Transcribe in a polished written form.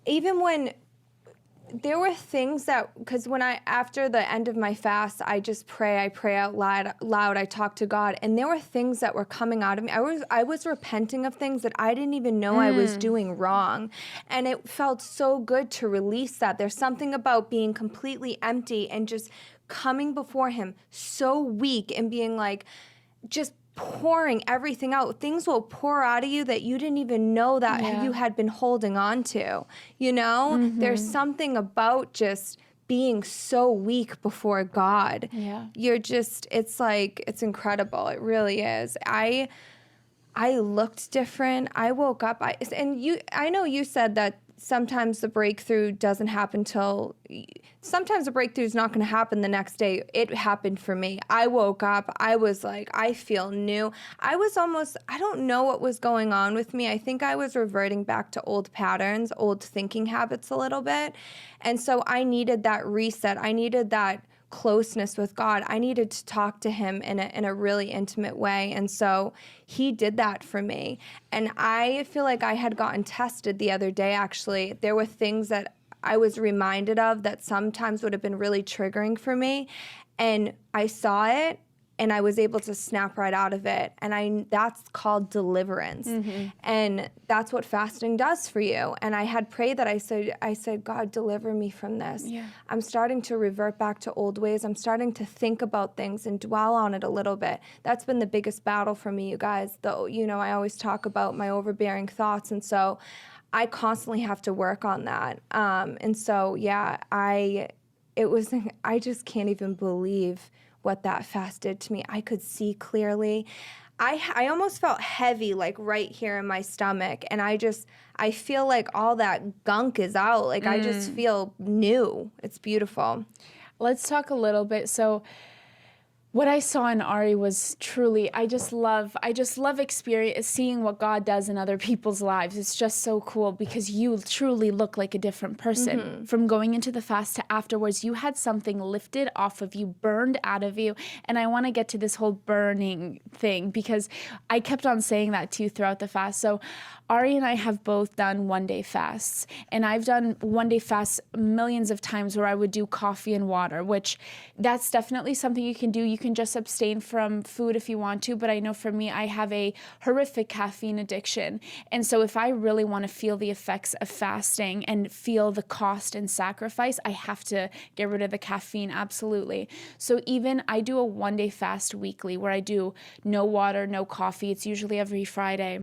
even when there were things that, because after the end of my fast, I just pray. I pray out loud. I talk to God, and there were things that were coming out of me. I was repenting of things that I didn't even know I was doing wrong, and it felt so good to release that. There's something about being completely empty and just coming before Him so weak and being like, just pouring everything out. Things will pour out of you that you didn't even know that you had been holding on to. You know, there's something about just being so weak before God. Yeah. It's like, it's incredible. It really is. I looked different. I woke up. I know you said that sometimes the breakthrough doesn't happen sometimes the breakthrough is not going to happen the next day. It happened for me. I woke up. I was like, I feel new. I don't know what was going on with me. I think I was reverting back to old patterns, old thinking habits a little bit. And so I needed that reset. I needed that closeness with God. I needed to talk to Him in a really intimate way. And so He did that for me. And I feel like I had gotten tested the other day, actually. There were things that I was reminded of that sometimes would have been really triggering for me. And I saw it, and I was able to snap right out of it. And that's called deliverance. And that's what fasting does for you. And I had prayed that. I said, God, deliver me from this. Yeah. I'm starting to revert back to old ways. I'm starting to think about things and dwell on it a little bit. That's been the biggest battle for me, you guys. Though, I always talk about my overbearing thoughts. And so I constantly have to work on that. And so, yeah, I just can't even believe what that fast did to me. I could see clearly. I almost felt heavy, like right here in my stomach. And I feel like all that gunk is out. Like I just feel new. It's beautiful. Let's talk a little bit. So what I saw in Ari was truly, I just love seeing what God does in other people's lives. It's just so cool because you truly look like a different person. From going into the fast to afterwards, you had something lifted off of you, burned out of you. And I want to get to this whole burning thing because I kept on saying that to you throughout the fast. So Ari and I have both done one-day fasts. And I've done one-day fasts millions of times where I would do coffee and water, which that's definitely something you can do. You can just abstain from food if you want to, but I know for me, I have a horrific caffeine addiction. And so if I really want to feel the effects of fasting and feel the cost and sacrifice, I have to get rid of the caffeine, absolutely. So even I do a one-day fast weekly where I do no water, no coffee. It's usually every Friday.